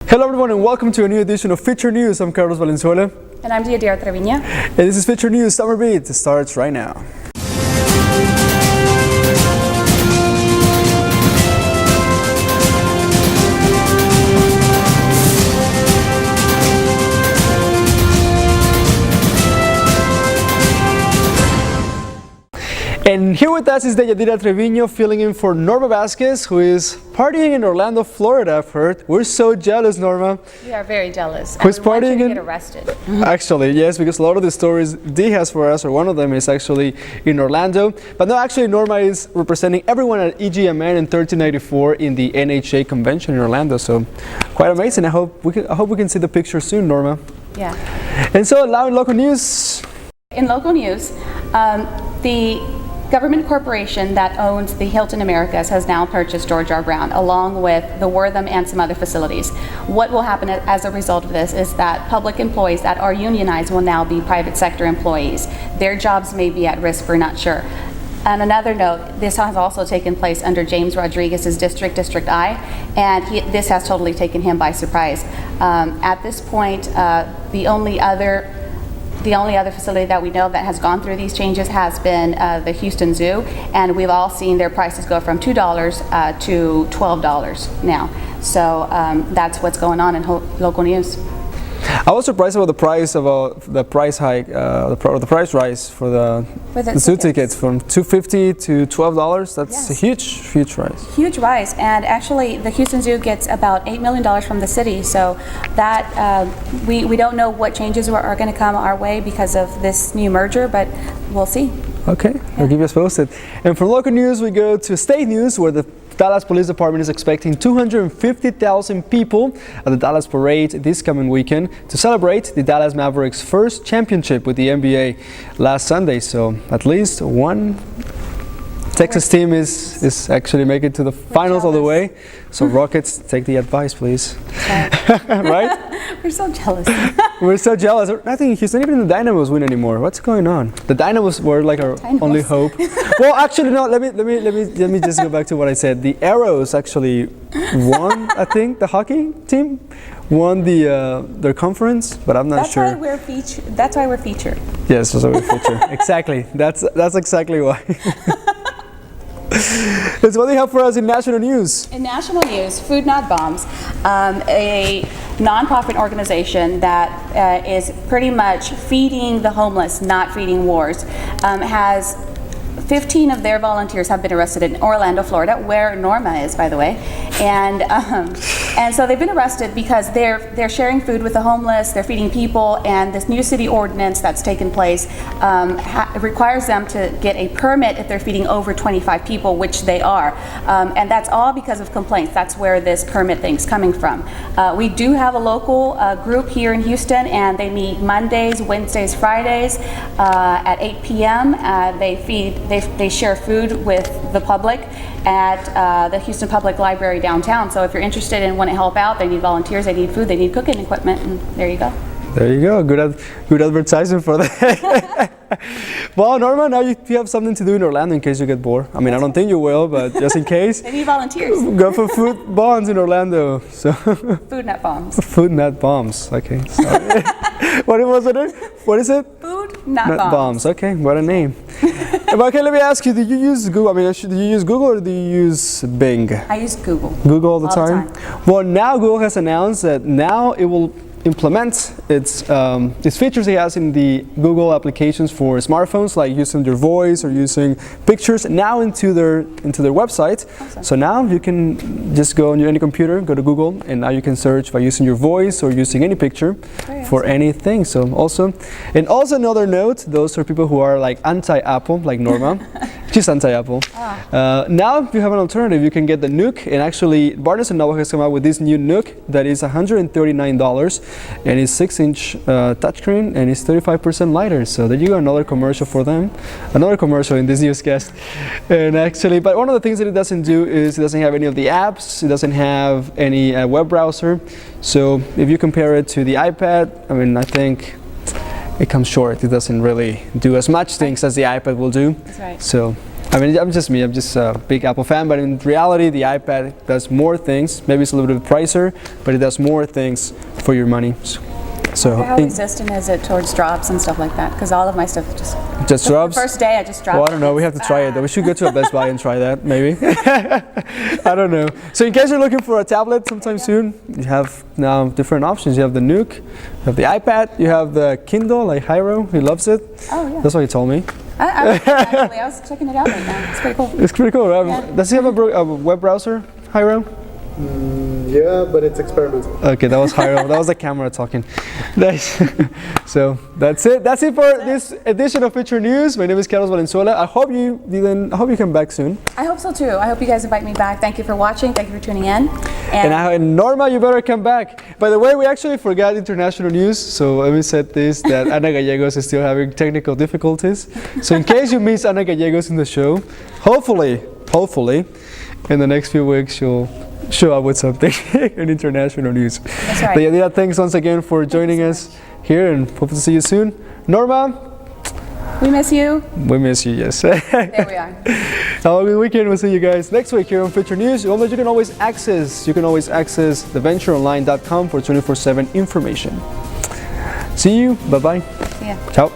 Hello everyone and welcome to a new edition of Feature News. I'm Carlos Valenzuela. And I'm Deyadira. And this is Feature News Summer Beat. It starts right now. And here with us is Deyadira filling in for Norma Vasquez, who is partying in Orlando, Florida, I've heard. We're so jealous, Norma. We are very jealous. Who's partying in? Get arrested. Actually, yes, because a lot of the stories Dee has for us, or one of them, is actually in Orlando. But no, actually, Norma is representing everyone at EGMN in 1394 in the NHA convention in Orlando. So, quite amazing. I hope we can see the picture soon, Norma. Yeah. And so, now in local news. In local news, the government corporation that owns the Hilton Americas has now purchased George R. Brown, along with the Wortham and some other facilities. What will happen as a result of this is that public employees that are unionized will now be private sector employees. Their jobs may be at risk, we're not sure. On another note, this has also taken place under James Rodriguez's district, District I, and this has totally taken him by surprise. At this point, the only other facility that we know that has gone through these changes has been the Houston Zoo, and we've all seen their prices go from $2 to $12 now. So that's what's going on in local news. I was surprised about the price the price hike, the price rise for the zoo tickets from $2.50 to $12. That's a huge rise. Huge rise, and actually the Houston Zoo gets about $8 million from the city. So that we don't know what changes are going to come our way because of this new merger, but we'll see. Okay, I'll keep you posted. And from local news, we go to state news, where the Dallas Police Department is expecting 250,000 people at the Dallas Parade this coming weekend to celebrate the Dallas Mavericks' first championship with the NBA last Sunday. So at least one Texas team is actually making it to the finals all the way. So Rockets, take the advice, please. Right? We're so jealous. We're so jealous. I think Houston, even the Dynamos win anymore. What's going on? The Dynamos were like our only hope. Well, actually, no. Let me just go back to what I said. The Arrows actually won. I think the hockey team won their conference, but I'm not sure. That's why we're featured. Yes, that's why we're featured. Exactly. That's exactly why. So what do you have for us in national news? In national news, Food Not Bombs, a nonprofit organization that is pretty much feeding the homeless, not feeding wars, has 15 of their volunteers have been arrested in Orlando, Florida, where Norma is, by the way, and so they've been arrested because they're sharing food with the homeless, they're feeding people, and this new city ordinance that's taken place requires them to get a permit if they're feeding over 25 people, which they are, and that's all because of complaints. That's where this permit thing's coming from. We do have a local group here in Houston, and they meet Mondays, Wednesdays, Fridays at 8 p.m. They share food with the public at the Houston Public Library downtown. So if you're interested and want to help out, they need volunteers, they need food, they need cooking equipment, and there you go. There you go. Good advertising for that. Well, Norma, now you have something to do in Orlando in case you get bored. I mean, I don't think you will, but just in case. They need volunteers. Go for food bombs in Orlando. So. Food Not Bombs. Food Not Bombs. Okay. Sorry. What was it? What is it? Food Not Bombs. Okay, what a name. Okay, let me ask you, do you use Google? I mean, do you use Google or do you use Bing? I use Google. Google all the time? Well, now Google has announced that now it will implement its features it has in the Google applications for smartphones, like using your voice or using pictures, now into their website. Awesome. So now you can just go on any computer, go to Google, and now you can search by using your voice or using any picture for anything. So also another note, those are people who are like anti-Apple, like Norma. She's anti-Apple. Now you have an alternative. You can get the Nook, and actually Barnes & Noble has come out with this new Nook that is $139, and it's 6-inch touchscreen, and it's 35% lighter. So there you go, another commercial for them, another commercial in this newscast. And actually, but one of the things that it doesn't do is it doesn't have any of the apps. It doesn't have any web browser. So if you compare it to the iPad, I mean, I think it comes short. It doesn't really do as much things as the iPad will do. That's right. So I mean, I'm just a big Apple fan, but in reality, the iPad does more things. Maybe it's a little bit pricier, but it does more things for your money. So How resistant is it towards drops and stuff like that? Because all of my stuff just drops. The first day I just dropped. Well, I don't know. We have to try it. Though. We should go to a Best Buy and try that, maybe. I don't know. So in case you're looking for a tablet sometime soon, you have now different options. You have the Nook, you have the iPad, you have the Kindle, like Hyro. He loves it. Oh yeah. That's what he told me. Actually, I was checking it out right now. It's pretty cool. It's pretty cool. Right? Yeah. Does he have a web browser, Hyro? Yeah, but it's experimental. Okay, that was Hyro. That was the camera talking. Nice. So that's it. That's it for this edition of Future News. My name is Carlos Valenzuela. I hope you come back soon. I hope so too. I hope you guys invite me back. Thank you for watching. Thank you for tuning in. And Norma, you better come back. By the way, we actually forgot international news. So let me set this that Ana Gallegos is still having technical difficulties. So in case you miss Ana Gallegos in the show, hopefully, in the next few weeks she'll show up with something in international news. That's right. Deyadira, thanks once again for joining us here, and hope to see you soon. Norma, we miss you. we miss you, yes. There we are. Have a good weekend. We'll see you guys next week here on Future News. Remember, you can always access theventureonline.com for 24/7 information. See you. Bye-bye. See ya. Ciao.